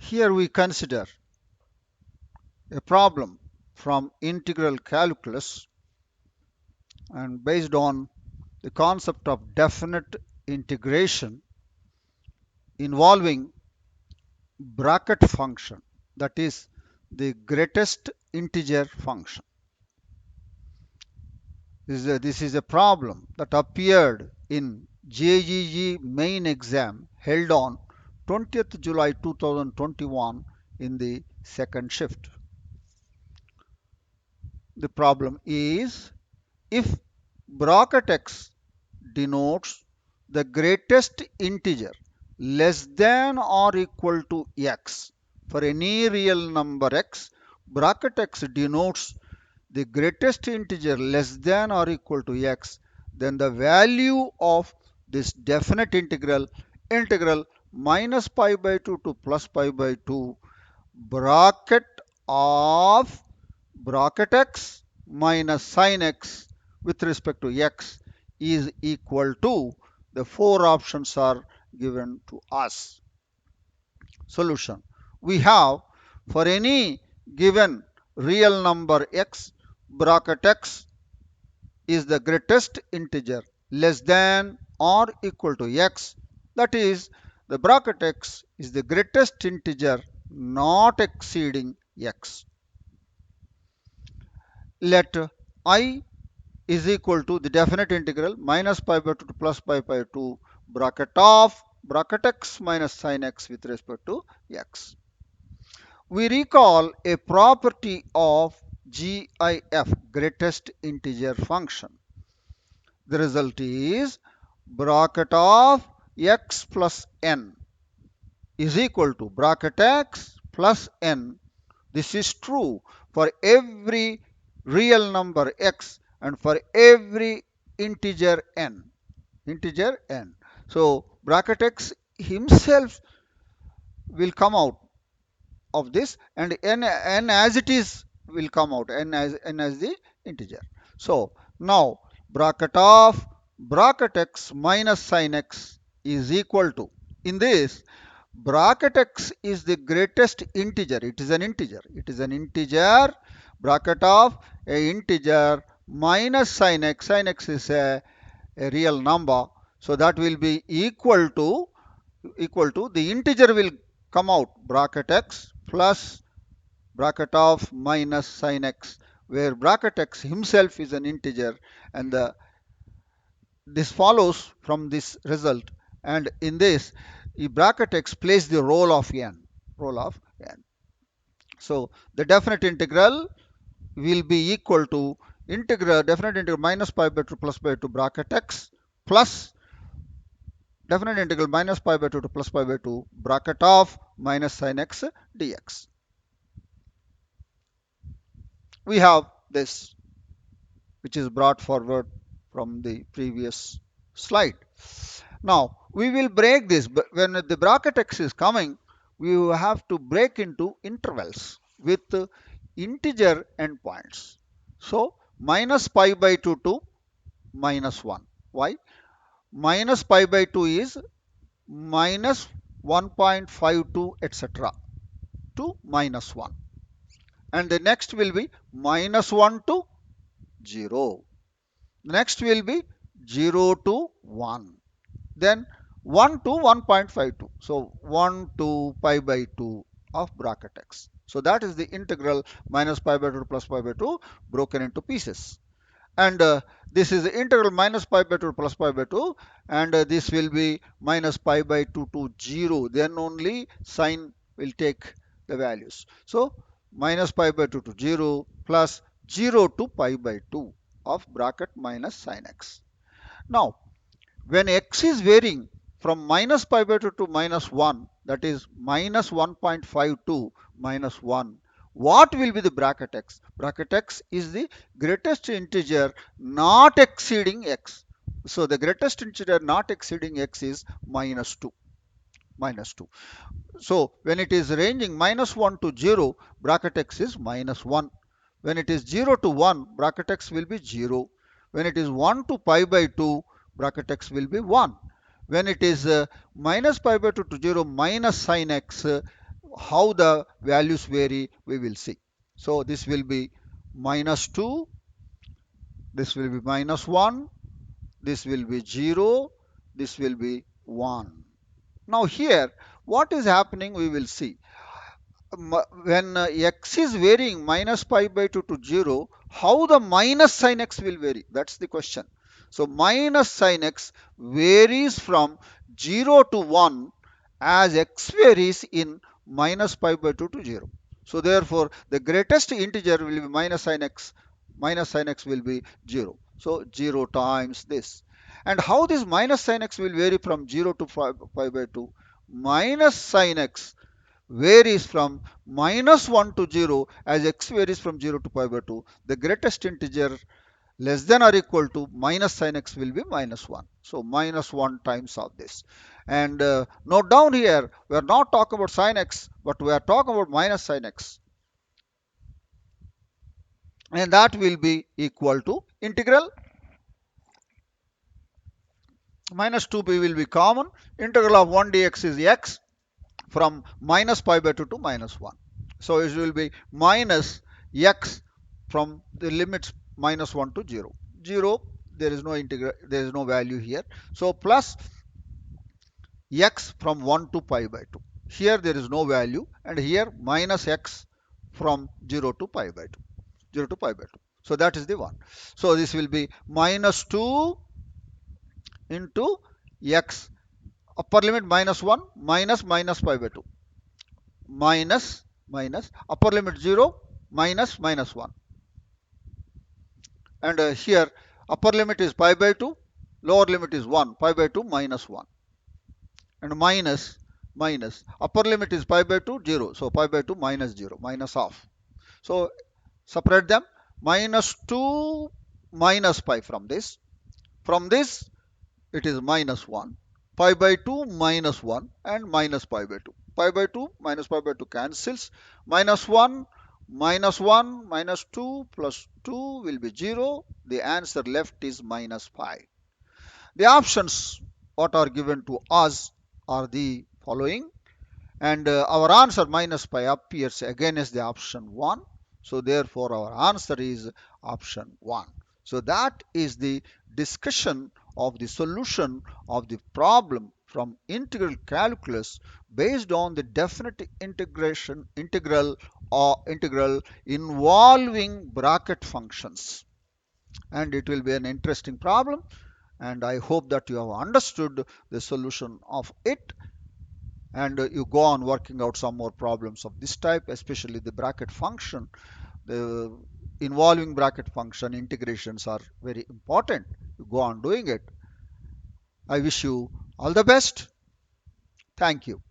Here we consider a problem from integral calculus, and based on the concept of definite integration involving bracket function, that is the greatest integer function. This is a problem that appeared in JEE main exam held on 20th July 2021 in the second shift. The problem is, if bracket x denotes the greatest integer less than or equal to x for any real number x, bracket x denotes the greatest integer less than or equal to x, then the value of this definite integral minus pi by 2 to plus pi by 2 bracket of bracket x minus sin x with respect to x is equal to, the four options are given to us. Solution: we have, for any given real number x, bracket x is the greatest integer less than or equal to x, that is, the bracket x is the greatest integer not exceeding x. Let I is equal to the definite integral minus pi by 2 to plus pi by 2 bracket of bracket x minus sin x with respect to x. We recall a property of GIF, greatest integer function. The result is bracket of x plus n is equal to bracket x plus n. This is true for every real number x and for every integer n. So bracket x himself will come out of this, and n as it is will come out, n as the integer. So now bracket of bracket x minus sin x is equal to, in this, bracket x is the greatest integer. It is an integer. Bracket of a integer minus sin x. Sin x is a real number, so that will be equal to the integer will come out, bracket x plus bracket of minus sin x, where bracket x himself is an integer, and this follows from this result. And in this, bracket x plays the role of n. So the definite integral will be equal to definite integral minus pi by 2 plus pi by 2 bracket x plus definite integral minus pi by 2 to plus pi by 2 bracket of minus sin x dx. We have this, which is brought forward from the previous slide. Now we will break this, but when the bracket x is coming, we will have to break into intervals with integer endpoints. So minus pi by 2 to minus 1. Why? Minus pi by 2 is minus 1.52 etc. to minus 1. And the next will be minus 1 to 0. Next will be 0 to 1. Then 1 to 1.52. So 1 to pi by 2 of bracket x. So that is the integral minus pi by 2 to plus pi by 2 broken into pieces. And this is the integral minus pi by 2 to plus pi by 2, and this will be minus pi by 2 to 0. Then only sign will take the values. So minus pi by 2 to 0 plus 0 to pi by 2 of bracket minus sin x. Now when x is varying from minus pi by 2 to minus 1, that is minus 1.52 minus 1, what will be the bracket x? Bracket x is the greatest integer not exceeding x. So the greatest integer not exceeding x is minus 2. So when it is ranging minus 1 to 0, bracket x is minus 1. When it is 0 to 1, bracket x will be 0. When it is 1 to pi by 2, bracket x will be 1. When it is minus pi by 2 to 0 minus sin x, how the values vary, we will see. So this will be minus 2, this will be minus 1, this will be 0, this will be 1. Now here, what is happening, we will see. When x is varying minus pi by 2 to 0, how the minus sin x will vary? That's the question. So minus sin x varies from 0 to 1 as x varies in minus pi by 2 to 0. So therefore, the greatest integer will be minus sin x. Minus sin x will be 0. So 0 times this. And how this minus sin x will vary from 0 to pi by 2? Minus sin x varies from minus 1 to 0 as x varies from 0 to pi by 2. The greatest integer less than or equal to minus sin x will be minus 1. So minus 1 times of this. And note down here, we are not talking about sin x, but we are talking about minus sin x. And that will be equal to integral minus 2b will be common. Integral of 1 dx is x from minus pi by 2 to minus 1. So it will be minus x from the limits minus 1 to 0. 0, there is no integral, there is no value here. So plus x from 1 to pi by 2. Here there is no value, and here minus x from 0 to pi by 2. 0 to pi by 2. So that is the one. So this will be minus 2 into x, upper limit minus 1, minus pi by 2, minus upper limit 0, minus 1. And here upper limit is pi by 2, lower limit is 1, pi by 2 minus 1. And minus upper limit is pi by 2, 0. So pi by 2 minus 0, minus half. So separate them. Minus 2 minus pi from this. From this it is minus 1. Pi by 2 minus 1 and minus pi by 2. Pi by 2 minus pi by 2 cancels. Minus 1 minus 1 minus 2 plus 2 will be 0. The answer left is minus pi. The options what are given to us are the following. And our answer minus pi appears again as the option 1. So therefore our answer is option 1. So that is the discussion of the solution of the problem from integral calculus based on the definite integral involving bracket functions. And it will be an interesting problem, and I hope that you have understood the solution of it, and you go on working out some more problems of this type, especially the bracket function. The involving bracket function integrations are very important. You go on doing it. I wish you all the best. Thank you.